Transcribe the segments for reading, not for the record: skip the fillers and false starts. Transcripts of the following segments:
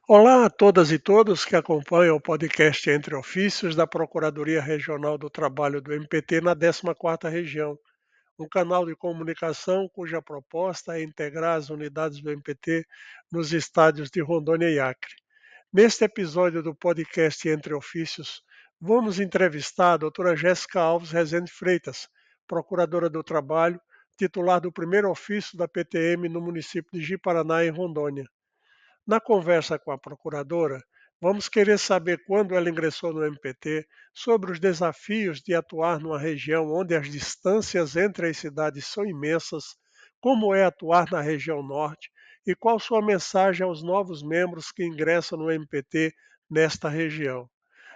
Olá a todas e todos que acompanham o podcast Entre Ofícios da Procuradoria Regional do Trabalho do MPT na 14ª Região, um canal de comunicação cuja proposta é integrar as unidades do MPT nos estádios de Rondônia e Acre. Neste episódio do podcast Entre Ofícios, vamos entrevistar a doutora Jéssica Alves Rezende Freitas, procuradora do Trabalho, titular do primeiro ofício da PTM no município de Ji-Paraná, em Rondônia. Na conversa com a procuradora, vamos querer saber quando ela ingressou no MPT, sobre os desafios de atuar numa região onde as distâncias entre as cidades são imensas, como é atuar na região norte e qual sua mensagem aos novos membros que ingressam no MPT nesta região.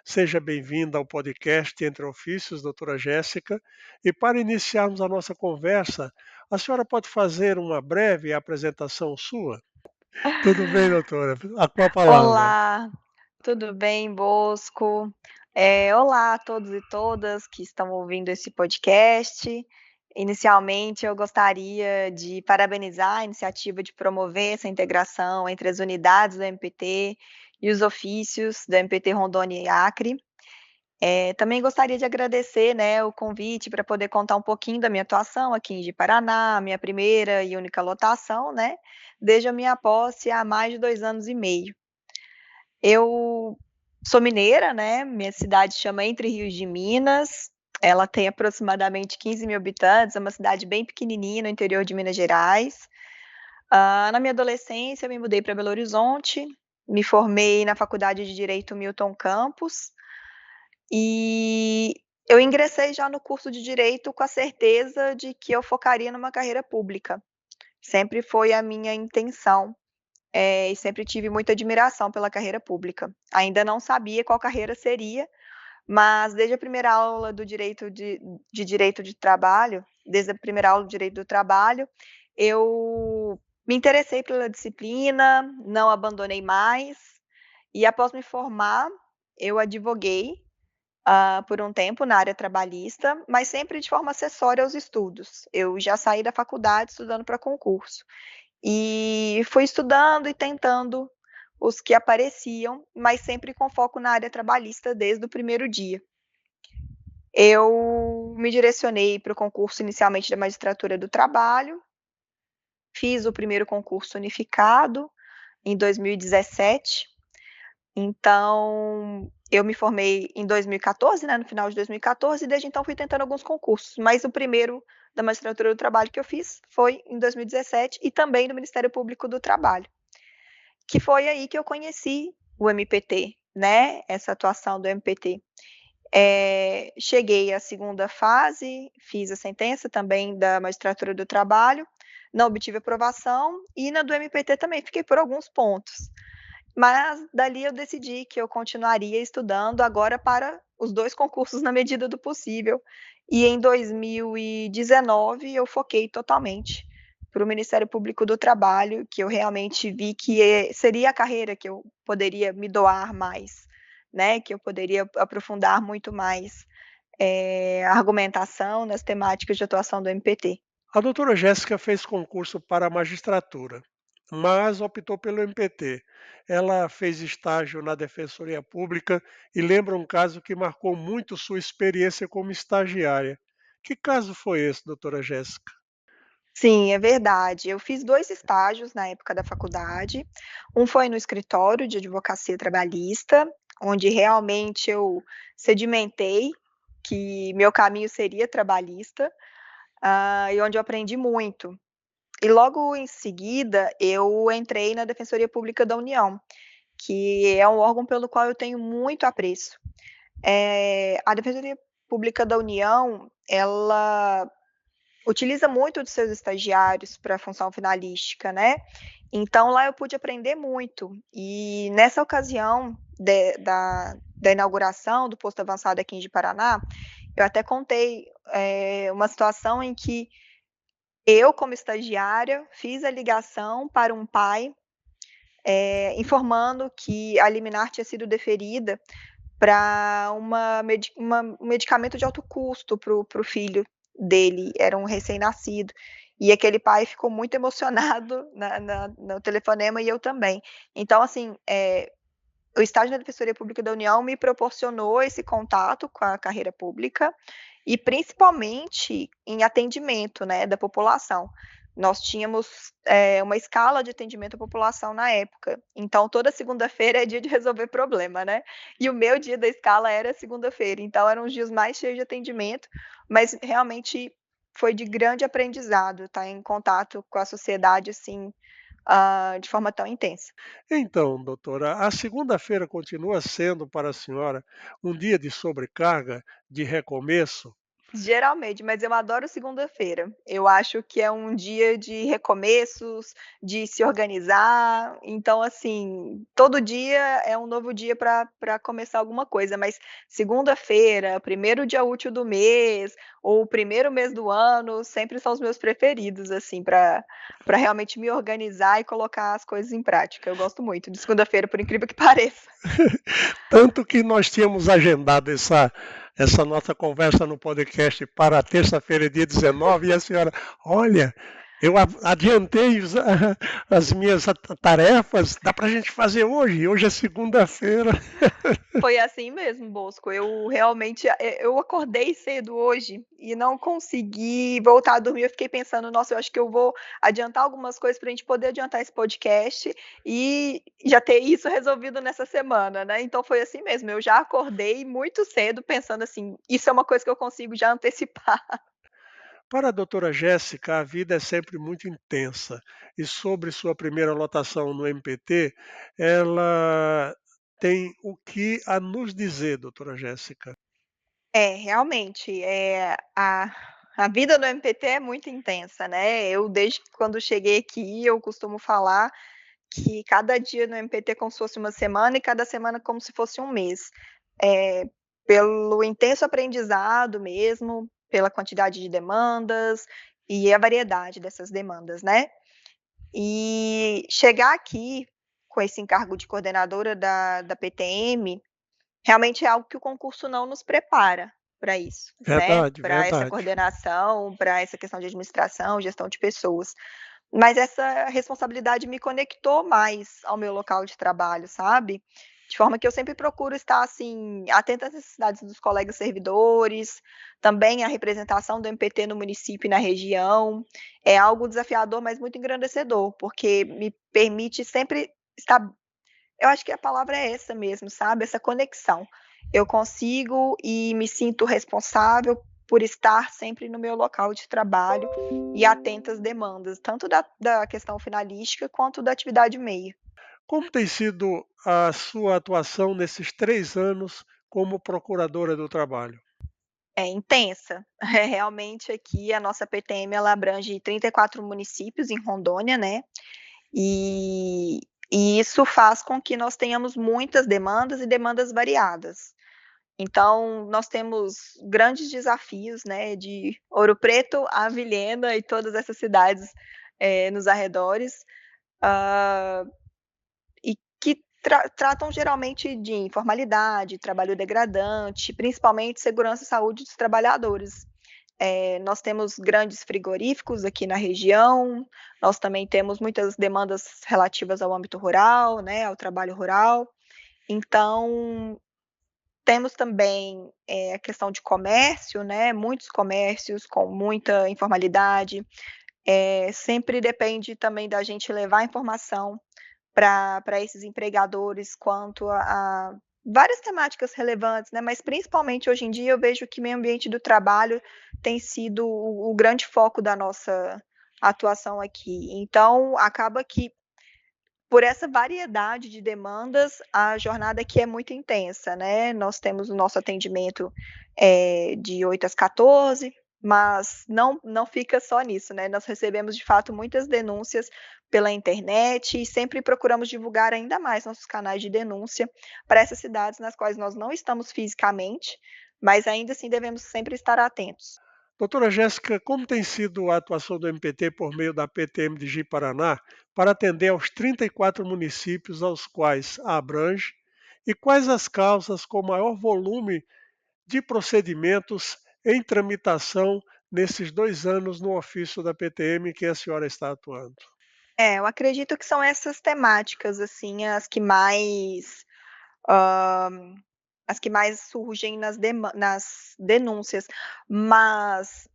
Seja bem-vinda ao podcast Entre Ofícios, doutora Jéssica, e para iniciarmos a nossa conversa, a senhora pode fazer uma breve apresentação sua? Tudo bem, doutora? Com a palavra. Olá, tudo bem, Bosco? Olá a todos e todas que estão ouvindo esse podcast. Inicialmente, eu gostaria de parabenizar a iniciativa de promover essa integração entre as unidades do MPT e os ofícios do MPT Rondônia e Acre. Também gostaria de agradecer, né, o convite para poder contar um pouquinho da minha atuação aqui em Ji-Paraná, minha primeira e única lotação, né, desde a minha posse há mais de 2 anos e meio. Eu sou mineira, né, minha cidade chama Entre Rios de Minas, ela tem aproximadamente 15.000 habitantes, é uma cidade bem pequenininha no interior de Minas Gerais. Na minha adolescência eu me mudei para Belo Horizonte, me formei na Faculdade de Direito Milton Campos, e eu ingressei já no curso de direito com a certeza de que eu focaria numa carreira pública. Sempre foi a minha intenção. E sempre tive muita admiração pela carreira pública. Ainda não sabia qual carreira seria, mas desde a primeira aula do direito de direito de trabalho, desde a primeira aula do direito do trabalho, eu me interessei pela disciplina, não abandonei mais, e após me formar, eu advoguei, por um tempo na área trabalhista, mas sempre de forma acessória aos estudos. Eu já saí da faculdade estudando para concurso. E fui estudando e tentando os que apareciam, mas sempre com foco na área trabalhista desde o primeiro dia. Eu me direcionei para o concurso inicialmente da magistratura do trabalho, fiz o primeiro concurso unificado em 2017, então eu me formei em 2014, né, no final de 2014, e desde então fui tentando alguns concursos, mas o primeiro da magistratura do trabalho que eu fiz foi em 2017 e também no Ministério Público do Trabalho. Que foi aí que eu conheci o MPT, né, essa atuação do MPT. Cheguei à segunda fase, fiz a sentença também da magistratura do trabalho, não obtive aprovação, e na do MPT também fiquei por alguns pontos. Mas dali eu decidi que eu continuaria estudando agora para os 2 concursos na medida do possível, e em 2019 eu foquei totalmente para o Ministério Público do Trabalho, que eu realmente vi que, seria a carreira que eu poderia me doar mais, né, que eu poderia aprofundar muito mais, a argumentação nas temáticas de atuação do MPT. A doutora Jéssica fez concurso para a magistratura, mas optou pelo MPT. Ela fez estágio na Defensoria Pública e lembra um caso que marcou muito sua experiência como estagiária. Que caso foi esse, doutora Jéssica? Sim, é verdade. Eu fiz 2 estágios na época da faculdade. Um foi no escritório de advocacia trabalhista, onde realmente eu sedimentei que meu caminho seria trabalhista, e onde eu aprendi muito. E logo em seguida, eu entrei na Defensoria Pública da União, que é um órgão pelo qual eu tenho muito apreço. A Defensoria Pública da União, ela utiliza muito dos seus estagiários para a função finalística, né. Então lá eu pude aprender muito, e nessa ocasião da inauguração do posto avançado aqui em Ji-Paraná, eu até contei, uma situação em que eu, como estagiária, fiz a ligação para um pai, informando que a liminar tinha sido deferida para um medicamento de alto custo para o filho dele, era um recém-nascido. e aquele pai ficou muito emocionado no telefonema e eu também. Então, assim, o estágio na Defensoria Pública da União me proporcionou esse contato com a carreira pública e principalmente em atendimento, né, da população. Nós tínhamos, uma escala de atendimento à população na época, então toda segunda-feira é dia de resolver problema, né, e o meu dia da escala era segunda-feira, então eram os dias mais cheios de atendimento, mas realmente foi de grande aprendizado estar em contato com a sociedade, assim, de forma tão intensa. Então, doutora, a segunda-feira continua sendo para a senhora um dia de sobrecarga, de recomeço? Geralmente, mas eu adoro segunda-feira. Eu acho que é um dia de recomeços, de se organizar, então, assim, todo dia é um novo dia para começar alguma coisa, mas segunda-feira, primeiro dia útil do mês, ou o primeiro mês do ano, sempre são os meus preferidos, assim, para realmente me organizar e colocar as coisas em prática. Eu gosto muito de segunda-feira, por incrível que pareça. Tanto que nós tínhamos agendado essa nossa conversa no podcast para terça-feira, dia 19, e a senhora, olha, eu adiantei as minhas tarefas, dá para a gente fazer hoje, hoje é segunda-feira. Foi assim mesmo, Bosco. Eu realmente, eu acordei cedo hoje e não consegui voltar a dormir. Eu fiquei pensando: "Nossa, eu acho que eu vou adiantar algumas coisas para a gente poder adiantar esse podcast e já ter isso resolvido nessa semana", né. Então foi assim mesmo, eu já acordei muito cedo pensando assim: "Isso é uma coisa que eu consigo já antecipar". Para a doutora Jéssica, a vida é sempre muito intensa. E sobre sua primeira lotação no MPT, ela tem o que a nos dizer, doutora Jéssica? É, realmente, a vida no MPT é muito intensa, né. Eu desde que quando cheguei aqui, eu costumo falar que cada dia no MPT é como se fosse uma semana e cada semana como se fosse um mês. Pelo intenso aprendizado mesmo, pela quantidade de demandas e a variedade dessas demandas, né. E chegar aqui com esse encargo de coordenadora da PTM, realmente é algo que o concurso não nos prepara para isso, né, Verdade, para essa verdade. coordenação, para essa questão de administração, gestão de pessoas. Mas essa responsabilidade me conectou mais ao meu local de trabalho, sabe. De forma que eu sempre procuro estar, assim, atenta às necessidades dos colegas servidores, também à representação do MPT no município e na região. É algo desafiador, mas muito engrandecedor, porque me permite sempre estar, eu acho que a palavra é essa mesmo, sabe, essa conexão. Eu consigo e me sinto responsável por estar sempre no meu local de trabalho e atenta às demandas, tanto da questão finalística quanto da atividade meio. Como tem sido a sua atuação nesses 3 anos como procuradora do trabalho? É intensa. Realmente aqui a nossa PTM ela abrange 34 municípios em Rondônia, né, e e isso faz com que nós tenhamos muitas demandas e demandas variadas. Então, nós temos grandes desafios, né, de Ouro Preto a Vilhena e todas essas cidades, nos arredores, hã, e que tratam geralmente de informalidade, trabalho degradante, principalmente segurança e saúde dos trabalhadores. Nós temos grandes frigoríficos aqui na região, nós também temos muitas demandas relativas ao âmbito rural, né, ao trabalho rural. Então temos também, a questão de comércio, né, muitos comércios com muita informalidade, sempre depende também da gente levar informação para esses empregadores quanto a várias temáticas relevantes, né, mas principalmente hoje em dia eu vejo que meio ambiente do trabalho tem sido o grande foco da nossa atuação aqui. Então acaba que por essa variedade de demandas, a jornada aqui é muito intensa, né. Nós temos o nosso atendimento, de 8 às 14, mas não fica só nisso, né. Nós recebemos, de fato, muitas denúncias pela internet e sempre procuramos divulgar ainda mais nossos canais de denúncia para essas cidades nas quais nós não estamos fisicamente, mas ainda assim devemos sempre estar atentos. Doutora Jéssica, como tem sido a atuação do MPT por meio da PTM de Ji-Paraná para atender aos 34 municípios aos quais a abrange e quais as causas com maior volume de procedimentos em tramitação nesses 2 anos no ofício da PTM que a senhora está atuando? Eu acredito que são essas temáticas, assim, hã, as que mais surgem nas denúncias, mas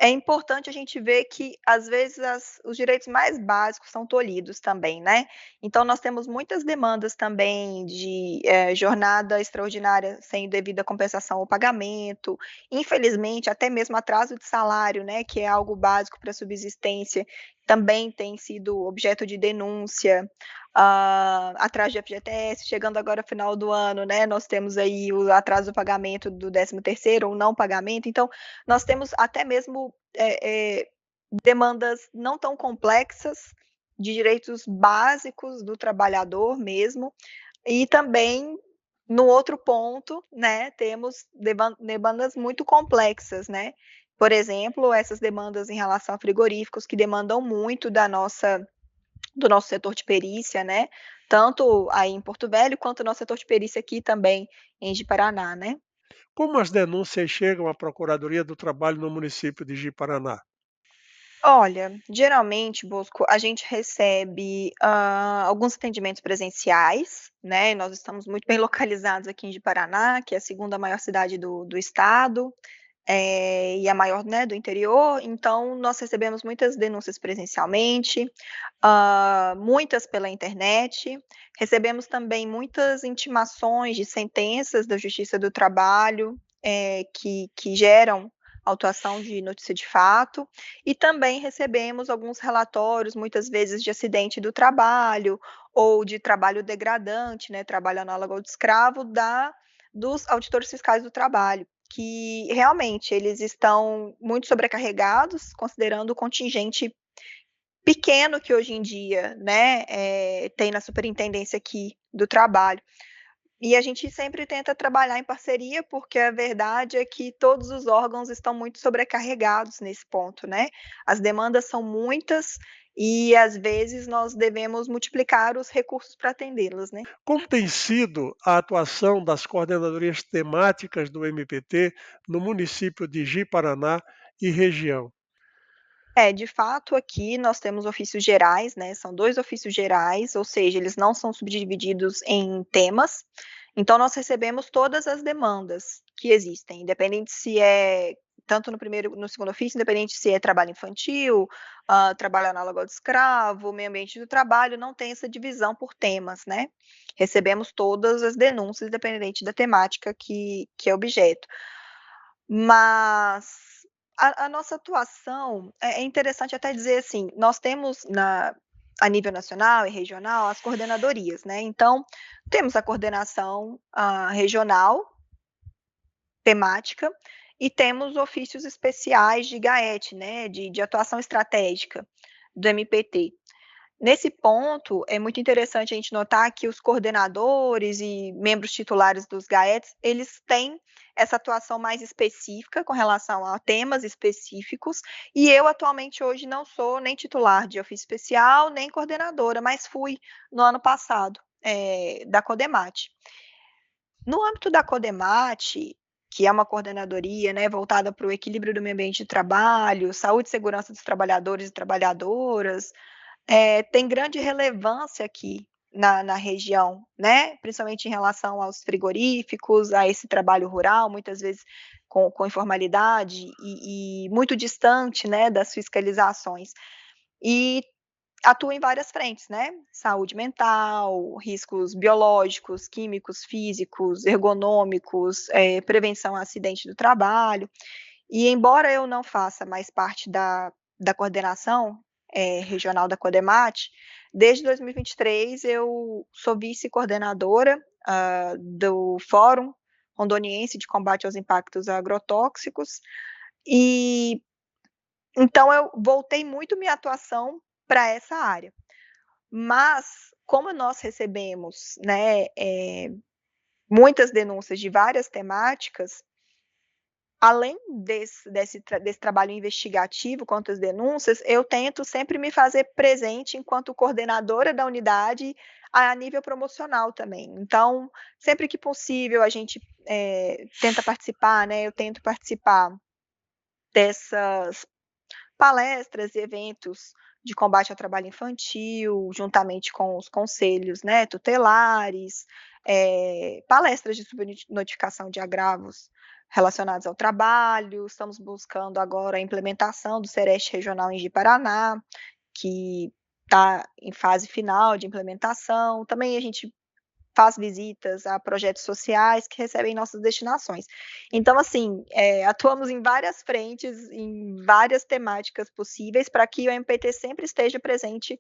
é importante a gente ver que, às vezes, os direitos mais básicos são tolhidos também, né. Então nós temos muitas demandas também de, jornada extraordinária sem devida compensação ou pagamento, infelizmente até mesmo atraso de salário, né, que é algo básico para a subsistência, também tem sido objeto de denúncia, atraso de FGTS, chegando agora ao final do ano, né, nós temos aí o atraso do pagamento do 13º ou não pagamento, então nós temos até mesmo, demandas não tão complexas, de direitos básicos do trabalhador mesmo, e também, no outro ponto, né, temos demandas muito complexas, né. Por exemplo, essas demandas em relação a frigoríficos que demandam muito do nosso setor de perícia, né, tanto aí em Porto Velho, quanto o nosso setor de perícia aqui também em Ji-Paraná, né. Como as denúncias chegam à Procuradoria do Trabalho no município de Ji-Paraná? Olha, geralmente, Bosco, a gente recebe, alguns atendimentos presenciais, né, nós estamos muito bem localizados aqui em Ji-Paraná, que é a segunda maior cidade do estado, e a maior, né, do interior, então nós recebemos muitas denúncias presencialmente, muitas pela internet, recebemos também muitas intimações de sentenças da Justiça do Trabalho, que geram autuação de notícia de fato, e também recebemos alguns relatórios, muitas vezes de acidente do trabalho, ou de trabalho degradante, né, trabalho análogo ao de escravo, dos auditores fiscais do trabalho, que realmente eles estão muito sobrecarregados, considerando o contingente pequeno que hoje em dia, né, tem na superintendência aqui do trabalho. E a gente sempre tenta trabalhar em parceria, porque a verdade é que todos os órgãos estão muito sobrecarregados nesse ponto, né. As demandas são muitas e, às vezes, nós devemos multiplicar os recursos para atendê-las, né. Como tem sido a atuação das coordenadorias temáticas do MPT no município de Ji-Paraná e região? De fato, aqui nós temos ofícios gerais, né, são 2 ofícios gerais, ou seja, eles não são subdivididos em temas, então nós recebemos todas as demandas que existem, independente se é tanto no segundo ofício, independente se é trabalho infantil, trabalho análogo ao de escravo, meio ambiente do trabalho, não tem essa divisão por temas, né. Recebemos todas as denúncias, independente da temática que é objeto. Mas a nossa atuação é interessante até dizer assim, nós temos a nível nacional e regional as coordenadorias, né, então temos a coordenação, regional, temática, e temos ofícios especiais de GAET, né, de atuação estratégica do MPT. Nesse ponto, é muito interessante a gente notar que os coordenadores e membros titulares dos GAETs, eles têm essa atuação mais específica com relação a temas específicos, e eu atualmente hoje não sou nem titular de ofício especial, nem coordenadora, mas fui no ano passado, da Codemate. No âmbito da Codemate, que é uma coordenadoria, né, voltada para o equilíbrio do meio ambiente de trabalho, saúde e segurança dos trabalhadores e trabalhadoras, tem grande relevância aqui na região, né, principalmente em relação aos frigoríficos, a esse trabalho rural, muitas vezes com informalidade e muito distante, né, das fiscalizações. E atua em várias frentes, né, saúde mental, riscos biológicos, químicos, físicos, ergonômicos, prevenção a acidente do trabalho. E embora eu não faça mais parte da coordenação, regional da Codemate, desde 2023 eu sou vice-coordenadora, do Fórum Rondoniense de Combate aos Impactos Agrotóxicos, e então eu voltei muito minha atuação para essa área. Mas, como nós recebemos, né, muitas denúncias de várias temáticas, além desse trabalho investigativo quanto às denúncias, eu tento sempre me fazer presente enquanto coordenadora da unidade a nível promocional também. Então, sempre que possível a gente, tenta participar, né, eu tento participar dessas palestras e eventos de combate ao trabalho infantil, juntamente com os conselhos, né, tutelares, palestras de subnotificação de agravos relacionados ao trabalho. Estamos buscando agora a implementação do Sereste Regional em Ji-Paraná, que está em fase final de implementação. Também a gente faz visitas a projetos sociais que recebem nossas destinações. Então, assim, atuamos em várias frentes, em várias temáticas possíveis, para que o MPT sempre esteja presente,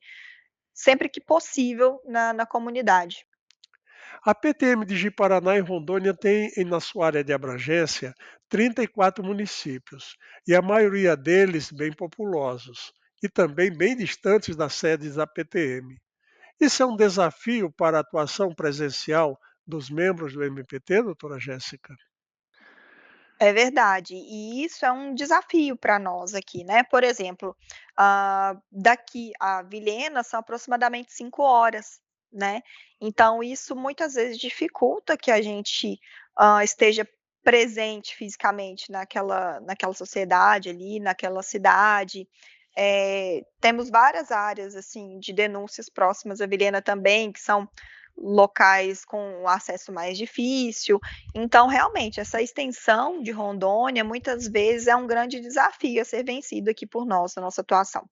sempre que possível, na comunidade. A PTM de Ji-Paraná e Rondônia tem na sua área de abrangência 34 municípios, e a maioria deles bem populosos, e também bem distantes das sedes da PTM. Isso é um desafio para a atuação presencial dos membros do MPT, doutora Jéssica? É verdade, e isso é um desafio para nós aqui, né. Por exemplo, daqui a Vilhena são aproximadamente 5 horas, né. Então isso muitas vezes dificulta que a gente, esteja presente fisicamente naquela sociedade ali, naquela cidade. Temos várias áreas, assim, de denúncias próximas à Vilhena também, que são locais com acesso mais difícil. Então, realmente, essa extensão de Rondônia, muitas vezes, é um grande desafio a ser vencido aqui por nós, na nossa atuação.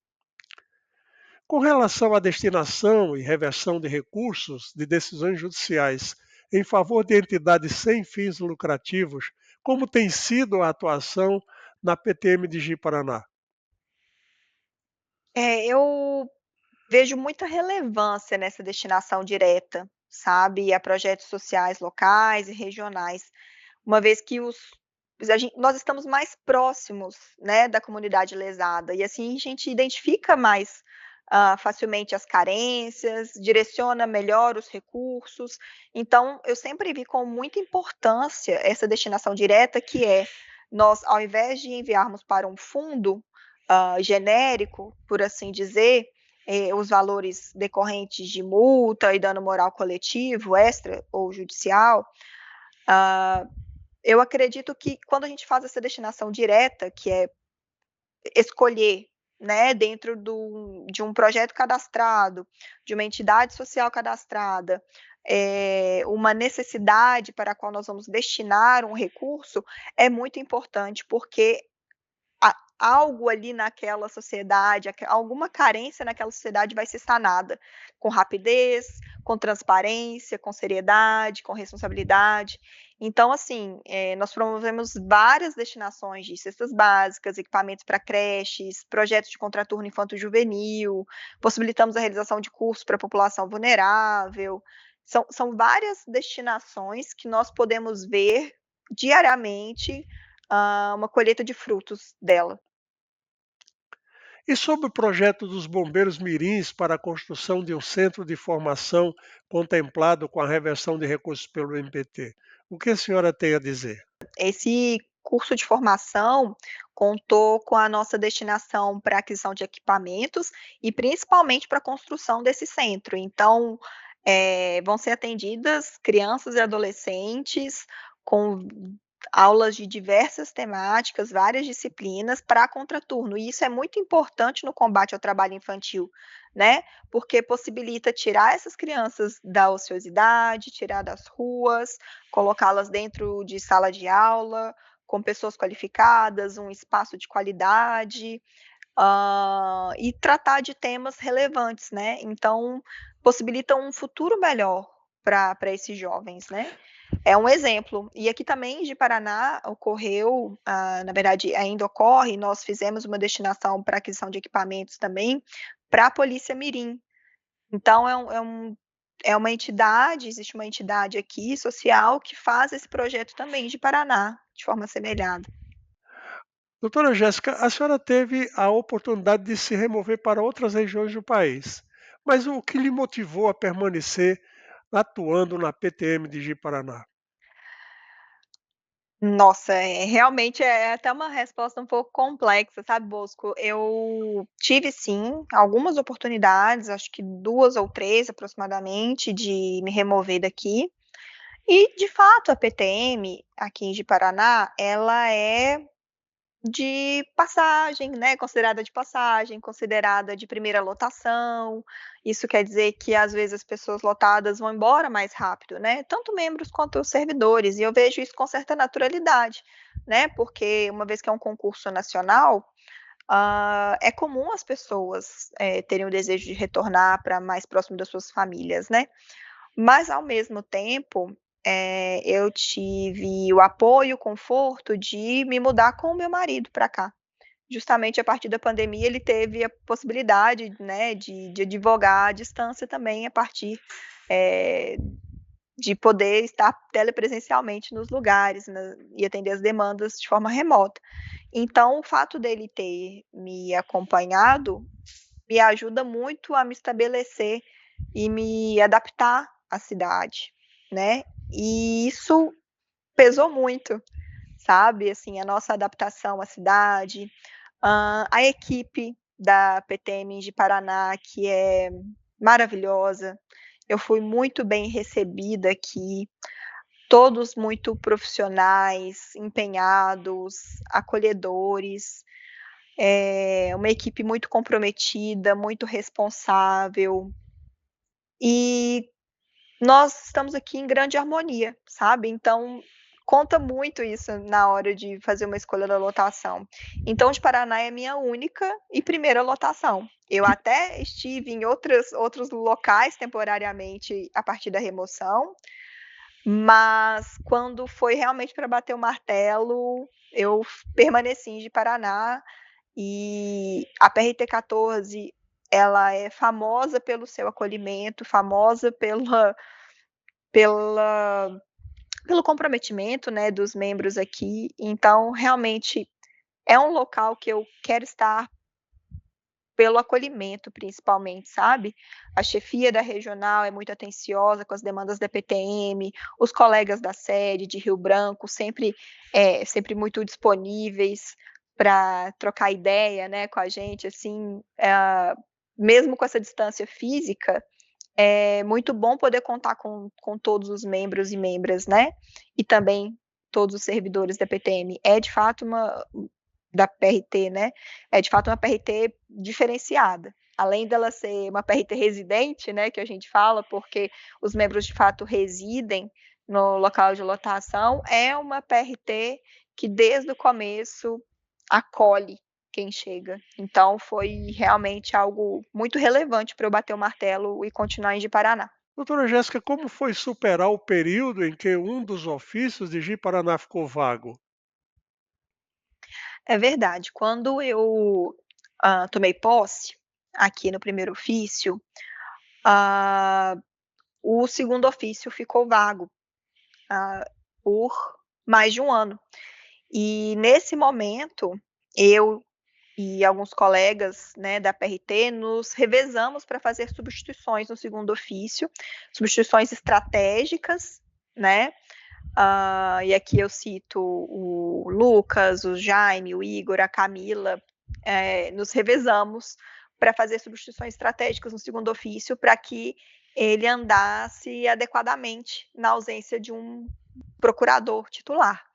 Com relação à destinação e reversão de recursos de decisões judiciais em favor de entidades sem fins lucrativos, como tem sido a atuação na PTM de Ji-Paraná? Eu vejo muita relevância nessa destinação direta, sabe, a projetos sociais locais e regionais, uma vez que nós estamos mais próximos, né, da comunidade lesada, e assim a gente identifica mais, facilmente as carências, direciona melhor os recursos. Então eu sempre vi com muita importância essa destinação direta, que é, nós, ao invés de enviarmos para um fundo, genérico, por assim dizer, os valores decorrentes de multa e dano moral coletivo, extra ou judicial. Eu acredito que quando a gente faz essa destinação direta, que é escolher, né, dentro de um projeto cadastrado, de uma entidade social cadastrada, uma necessidade para a qual nós vamos destinar um recurso, é muito importante, porque algo ali naquela sociedade, alguma carência naquela sociedade vai ser sanada com rapidez, com transparência, com seriedade, com responsabilidade. Então, assim, nós promovemos várias destinações de cestas básicas, equipamentos para creches, projetos de contraturno infanto-juvenil, possibilitamos a realização de cursos para a população vulnerável. São várias destinações que nós podemos ver diariamente, uma colheita de frutos dela. E sobre o projeto dos bombeiros mirins para a construção de um centro de formação contemplado com a reversão de recursos pelo MPT, o que a senhora tem a dizer? Esse curso de formação contou com a nossa destinação para aquisição de equipamentos e principalmente para a construção desse centro. Então, vão ser atendidas crianças e adolescentes com aulas de diversas temáticas, várias disciplinas para contraturno, e isso é muito importante no combate ao trabalho infantil, né, porque possibilita tirar essas crianças da ociosidade, tirar das ruas, colocá-las dentro de sala de aula, com pessoas qualificadas, um espaço de qualidade, e tratar de temas relevantes, né, então possibilita um futuro melhor para esses jovens, né. É um exemplo. E aqui também de Paraná ocorreu, na verdade ainda ocorre, nós fizemos uma destinação para aquisição de equipamentos também, para a Polícia Mirim. Então é uma entidade, existe uma entidade aqui social que faz esse projeto também de Paraná, de forma semelhante. Doutora Jéssica, a senhora teve a oportunidade de se remover para outras regiões do país, mas o que lhe motivou a permanecer atuando na PTM de Ji-Paraná? Nossa, realmente é até uma resposta um pouco complexa, sabe, Bosco. Eu tive sim algumas oportunidades, acho que 2 ou 3 aproximadamente, de me remover daqui. E de fato a PTM aqui de Paraná, ela é de passagem, né, considerada de passagem, considerada de primeira lotação. Isso quer dizer que, às vezes, as pessoas lotadas vão embora mais rápido, né, tanto membros quanto os servidores, e eu vejo isso com certa naturalidade, né, porque uma vez que é um concurso nacional, é comum as pessoas, terem o desejo de retornar para mais próximo das suas famílias, né. Mas, ao mesmo tempo, eu tive o apoio, o conforto de me mudar com o meu marido para cá. Justamente a partir da pandemia, ele teve a possibilidade, né, de advogar à distância também, a partir, eh, de poder estar telepresencialmente nos lugares, e atender as demandas de forma remota. Então, o fato dele ter me acompanhado, me ajuda muito a me estabelecer e me adaptar à cidade, né. E isso pesou muito, sabe, assim, a nossa adaptação à cidade, a equipe da PTM de Paraná, que é maravilhosa. Eu fui muito bem recebida aqui, todos muito profissionais, empenhados, acolhedores, uma equipe muito comprometida, muito responsável. E nós estamos aqui em grande harmonia, sabe, então conta muito isso na hora de fazer uma escolha da lotação. Então de Paraná é a minha única e primeira lotação. Eu até estive em outros locais temporariamente a partir da remoção, mas quando foi realmente para bater o martelo, eu permaneci em Ji-Paraná, e a PRT-14, ela é famosa pelo seu acolhimento, famosa pela pelo comprometimento, né, dos membros aqui, então realmente é um local que eu quero estar pelo acolhimento principalmente, sabe. A chefia da regional é muito atenciosa com as demandas da PTM, os colegas da sede de Rio Branco sempre muito disponíveis para trocar ideia, né, com a gente, assim, mesmo com essa distância física, é muito bom poder contar com todos os membros e membras, né, e também todos os servidores da PTM. É de fato uma da PRT, né, é de fato uma PRT diferenciada. Além dela ser uma PRT residente, né, que a gente fala, porque os membros de fato residem no local de lotação, é uma PRT que desde o começo acolhe quem chega. Então foi realmente algo muito relevante para eu bater o martelo e continuar em Ji-Paraná. Doutora Jéssica, como foi superar o período em que um dos ofícios de Ji-Paraná ficou vago? É verdade, quando eu, tomei posse, aqui no primeiro ofício, ah, o segundo ofício ficou vago, ah, por mais de um ano. E nesse momento, eu e alguns colegas, né, da PRT, nos revezamos para fazer substituições no segundo ofício, substituições estratégicas, né. E aqui eu cito o Lucas, o Jaime, o Igor, a Camila, nos revezamos para fazer substituições estratégicas no segundo ofício, para que ele andasse adequadamente na ausência de um procurador titular.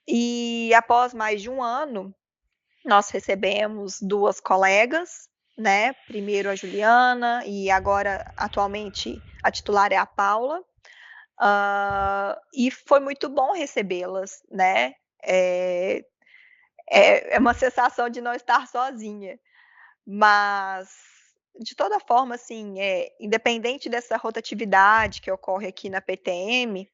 E após mais de um ano, nós recebemos 2 colegas, né, primeiro a Juliana e agora, atualmente, a titular é a Paula, e foi muito bom recebê-las, né, eh, é uma sensação de não estar sozinha, mas de toda forma, assim, independente dessa rotatividade que ocorre aqui na PTM,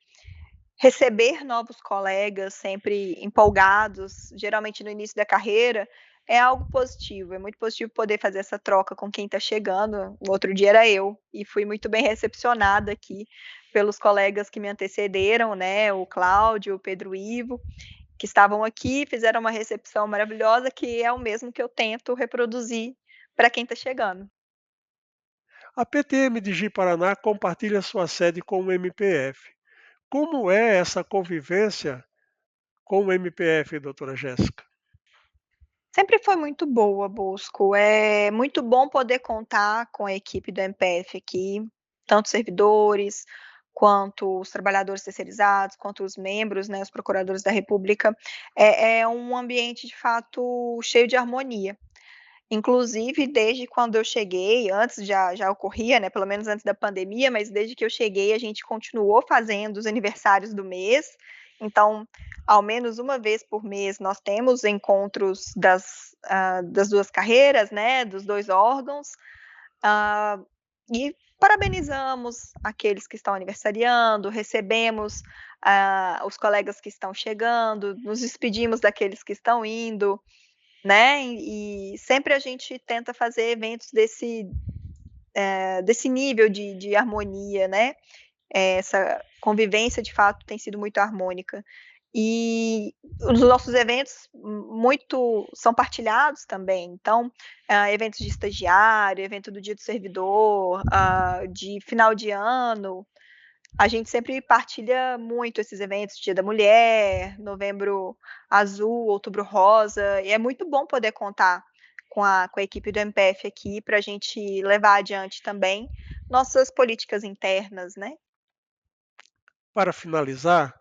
receber novos colegas sempre empolgados, geralmente no início da carreira, é algo positivo, é muito positivo poder fazer essa troca com quem está chegando. O outro dia era eu, e fui muito bem recepcionada aqui pelos colegas que me antecederam, né, o Cláudio, o Pedro Ivo, que estavam aqui, fizeram uma recepção maravilhosa, que é o mesmo que eu tento reproduzir para quem está chegando. A PTM de Ji-Paraná compartilha sua sede com o MPF. Como é essa convivência com o MPF, doutora Jéssica? Sempre foi muito boa, Bosco. É muito bom poder contar com a equipe do MPF aqui, tanto servidores quanto os trabalhadores terceirizados, quanto os membros, né, os procuradores da República, é um ambiente de fato cheio de harmonia. Inclusive, desde quando eu cheguei, antes já ocorria, né, pelo menos antes da pandemia, mas desde que eu cheguei a gente continuou fazendo os aniversários do mês, então, ao menos uma vez por mês nós temos encontros das 2 carreiras, né, dos 2 órgãos, ah, e parabenizamos aqueles que estão aniversariando, recebemos, os colegas que estão chegando, nos despedimos daqueles que estão indo, né, e sempre a gente tenta fazer eventos desse nível de harmonia, né, essa convivência de fato tem sido muito harmônica. E os nossos eventos muito são partilhados também, então, eventos de estagiário, evento do dia do servidor, de final de ano, a gente sempre partilha muito esses eventos, Dia da Mulher, Novembro Azul, Outubro Rosa, e é muito bom poder contar com a equipe do MPF aqui para a gente levar adiante também nossas políticas internas, né. Para finalizar,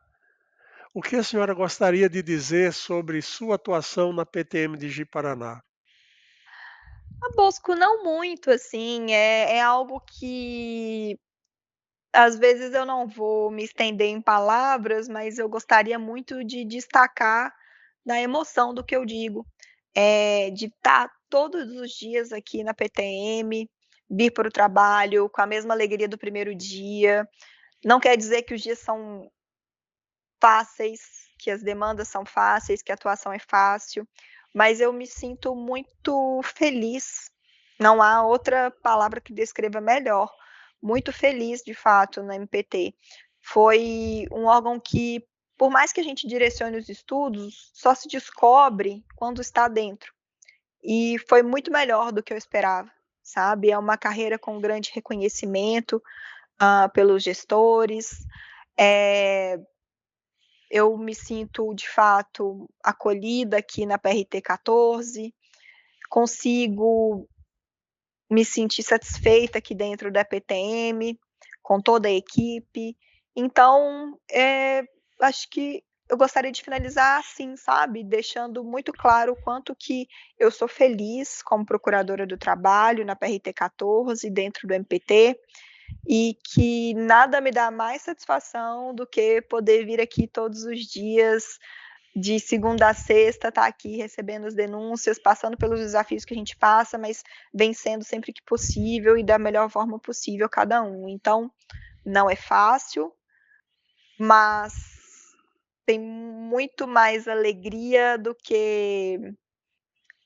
o que a senhora gostaria de dizer sobre sua atuação na PTM de Ji-Paraná? A Bosco não muito, assim, é algo que às vezes eu não vou me estender em palavras, mas eu gostaria muito de destacar da emoção do que eu digo, de estar todos os dias aqui na PTM, vir para o trabalho com a mesma alegria do primeiro dia. Não quer dizer que os dias são fáceis, que as demandas são fáceis, que a atuação é fácil, mas eu me sinto muito feliz, não há outra palavra que descreva melhor, muito feliz de fato na MPT. Foi um órgão que, por mais que a gente direcione os estudos, só se descobre quando está dentro, e foi muito melhor do que eu esperava, sabe. É uma carreira com grande reconhecimento, pelos gestores, eh eu me sinto, de fato, acolhida aqui na PRT 14, consigo me sentir satisfeita aqui dentro da PTM, com toda a equipe. Então, acho que eu gostaria de finalizar assim, sabe, deixando muito claro o quanto que eu sou feliz como procuradora do trabalho na PRT 14, dentro do MPT, e que nada me dá mais satisfação do que poder vir aqui todos os dias, de segunda a sexta, estar aqui recebendo as denúncias, passando pelos desafios que a gente passa, mas vencendo sempre que possível e da melhor forma possível cada um. Então, não é fácil, mas tem muito mais alegria do que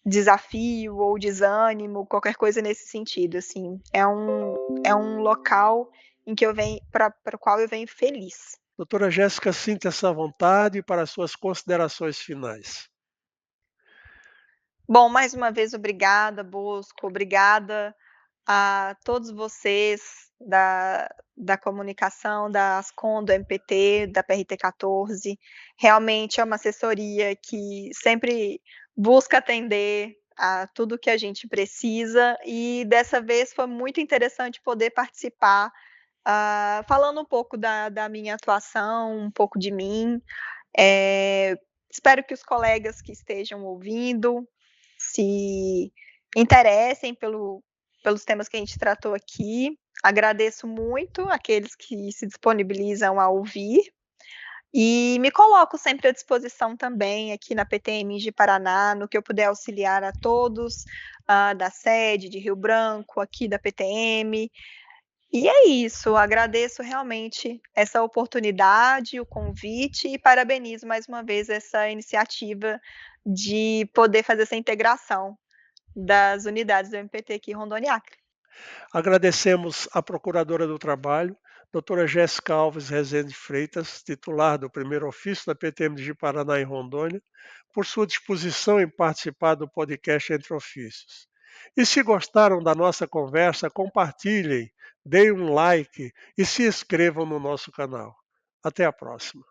desafio ou desânimo, qualquer coisa nesse sentido, assim. É um local em que eu venho para o qual eu venho feliz. Doutora Jéssica, sinta-se à vontade para suas considerações finais. Bom, mais uma vez obrigada, Bosco, obrigada a todos vocês da comunicação, da Ascom, do MPT, da PRT 14. Realmente é uma assessoria que sempre busca atender a tudo que a gente precisa e dessa vez foi muito interessante poder participar, falando um pouco da minha atuação, um pouco de mim. Eh, Espero que os colegas que estejam ouvindo se interessem pelos temas que a gente tratou aqui. Agradeço muito aqueles que se disponibilizam a ouvir e me coloco sempre à disposição também aqui na PTM de Paraná, no que eu puder auxiliar a todos, da sede de Rio Branco, aqui da PTM. E é isso, agradeço realmente essa oportunidade, o convite e parabenizo mais uma vez essa iniciativa de poder fazer essa integração das unidades do MPT aqui em Rondônia e Acre. Agradecemos à Procuradora do Trabalho, doutora Jéssica Alves Rezende Freitas, titular do primeiro ofício da PTM de Ji-Paraná em Rondônia, por sua disposição em participar do podcast Entre Ofícios. E se gostaram da nossa conversa, compartilhem, deem um like e se inscrevam no nosso canal. Até a próxima.